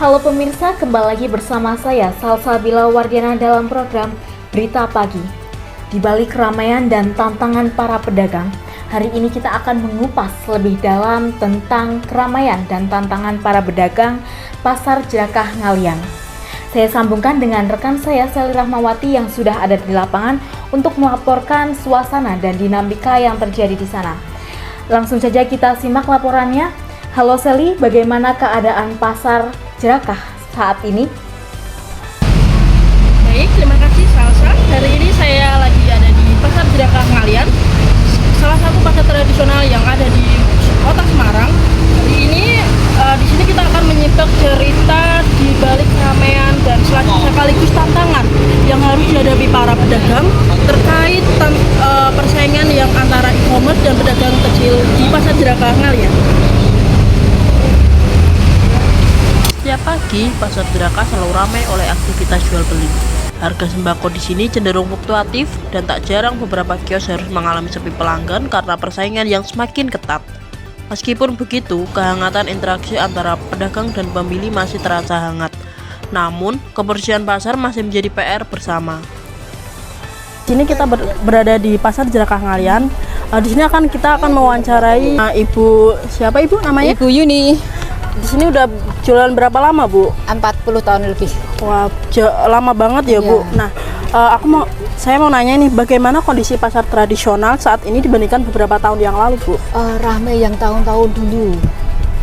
Halo pemirsa, kembali lagi bersama saya Salsabila Wardiana dalam program Berita Pagi. Di balik keramaian dan tantangan para pedagang, hari ini kita akan mengupas lebih dalam tentang keramaian dan tantangan para pedagang Pasar Jerakah Ngalian. Saya sambungkan dengan rekan saya Seli Rahmawati yang sudah ada di lapangan untuk melaporkan suasana dan dinamika yang terjadi di sana. Langsung saja kita simak laporannya. Halo Seli, bagaimana keadaan Pasar Jerakah saat ini? Baik, terima kasih Salsa. Hari ini saya lagi ada di Pasar Jerakah Ngalian, salah satu pasar tradisional yang ada di Kota Semarang. Hari ini di sini kita akan menyimak cerita di balik keramaian dan sekaligus tantangan yang harus dihadapi para pedagang terkait persaingan yang antara e-commerce dan pedagang kecil di Pasar Jerakah Ngalian. Setiap pagi, Pasar Jerakah selalu ramai oleh aktivitas jual beli. Harga sembako di sini cenderung fluktuatif dan tak jarang beberapa kios harus mengalami sepi pelanggan karena persaingan yang semakin ketat. Meskipun begitu, kehangatan interaksi antara pedagang dan pembeli masih terasa hangat. Namun, kebersihan pasar masih menjadi PR bersama. Di sini kita berada di Pasar Jerakah Ngalian. Di sini kita akan mewawancarai Ibu, siapa Ibu namanya? Ibu Yuni. Di sini udah jualan berapa lama, Bu? 40 tahun lebih. Wah, lama banget ya, Bu. Nah, saya mau nanya nih, bagaimana kondisi pasar tradisional saat ini dibandingkan beberapa tahun yang lalu, Bu? Ramai yang tahun-tahun dulu.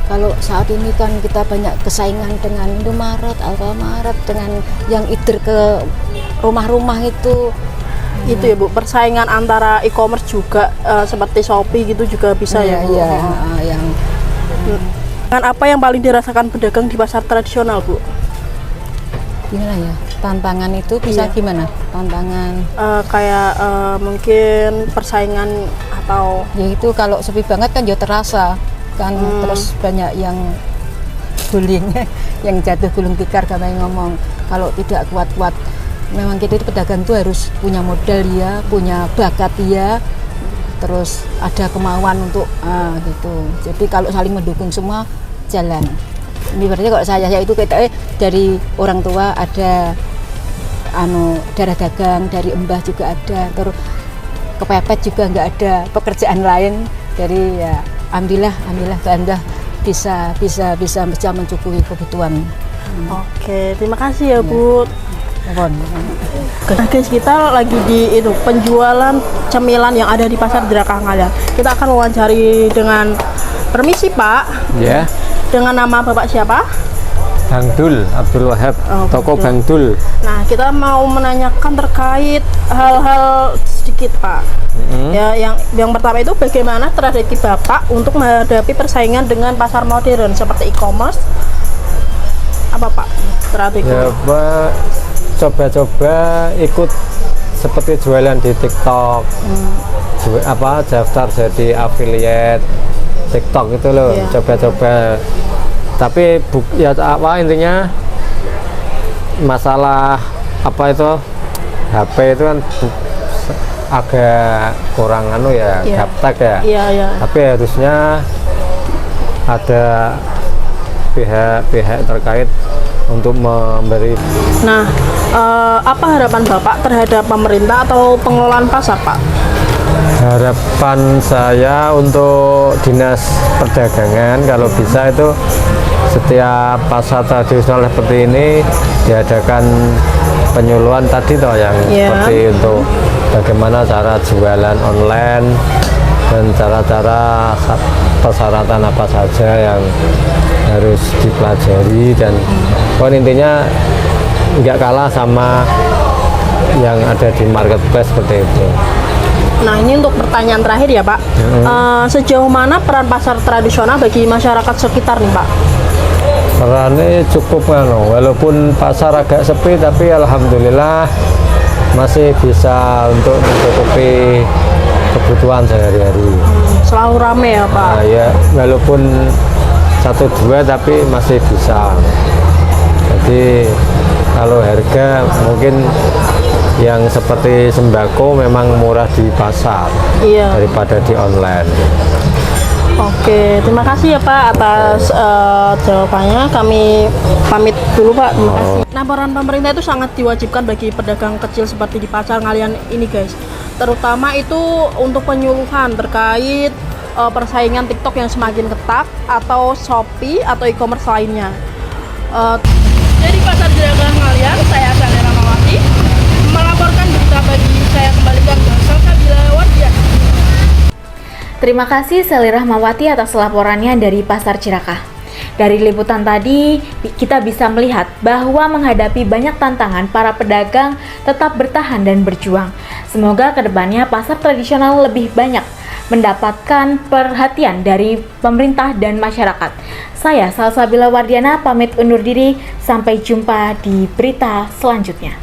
Kalau saat ini kan kita banyak kesaingan dengan Indomaret, Alfamaret, dengan yang ider ke rumah-rumah itu. Itu ya, Bu, persaingan antara e-commerce juga seperti Shopee gitu juga bisa ya, Bu? Iya, Dengan apa yang paling dirasakan pedagang di pasar tradisional, Bu? gimana ya? Tantangan itu bisa gimana? Tantangan mungkin persaingan atau ya itu kalau sepi banget kan ya terasa kan, terus banyak yang guling yang jatuh gulung tikar kami ngomong. Kalau tidak kuat-kuat, memang kita itu pedagang tuh harus punya modal ya, punya bakat ya, terus ada kemauan untuk gitu. Jadi kalau saling mendukung semua jalan. Ini berarti kalau saya itu kita dari orang tua ada darah dagang, dari embah juga ada, terus kepepet juga nggak ada pekerjaan lain. Jadi ya alhamdulillah Anda bisa mencukupi kebutuhan. Oke, terima kasih ya, Bu. Nah guys, kita lagi di penjualan cemilan yang ada di Pasar Jerakah Ngalian. Kita akan wawancari dengan, permisi Pak. Ya. Dengan nama Bapak siapa? Bang Dul, Abdul Wahab, toko Bang Dul. Nah, kita mau menanyakan terkait hal-hal sedikit Pak. Ya, yang pertama itu bagaimana strategi Bapak untuk menghadapi persaingan dengan pasar modern seperti e-commerce? Apa Pak strategi? Ya, Pak, coba-coba ikut seperti jualan di TikTok, daftar jadi affiliate TikTok itu loh, coba-coba. Tapi intinya masalah HP itu kan agak kurang gaptek ya. Tapi harusnya ada pihak terkait untuk memberi. Nah, apa harapan Bapak terhadap pemerintah atau pengelolaan pasar, Pak? Harapan saya untuk dinas perdagangan kalau bisa itu setiap pasar tradisional seperti ini diadakan penyuluhan tadi yang seperti untuk bagaimana cara jualan online dan cara-cara persyaratan apa saja yang harus dipelajari, dan intinya nggak kalah sama yang ada di marketplace seperti itu. Nah, ini untuk pertanyaan terakhir ya Pak. Sejauh mana peran pasar tradisional bagi masyarakat sekitar nih Pak? Perannya cukup walaupun pasar agak sepi, tapi alhamdulillah masih bisa untuk mencukupi kebutuhan sehari-hari. Selalu ramai ya Pak? Nah, ya walaupun 1-2 tapi masih bisa. Jadi kalau harga mungkin yang seperti sembako memang murah di pasar daripada di online. Oke, terima kasih ya Pak atas jawabannya. Kami Pamit dulu Pak, terima kasih. Nah, peran pemerintah itu sangat diwajibkan bagi pedagang kecil seperti di Pasar Ngalian ini guys. Terutama itu untuk penyuluhan terkait persaingan TikTok yang semakin ketat atau Shopee atau e-commerce lainnya. Dari Pasar Jiraga Ngalian, saya Salira Mawati melaporkan berita pagi. Saya kembalikan ke Salsabila Wardiana. Terima kasih Salira Mawati atas laporannya dari Pasar Cirakah. Dari liputan tadi, kita bisa melihat bahwa menghadapi banyak tantangan, para pedagang tetap bertahan dan berjuang. Semoga kedepannya pasar tradisional lebih banyak mendapatkan perhatian dari pemerintah dan masyarakat. Saya Salsabila Wardiana pamit undur diri, sampai jumpa di berita selanjutnya.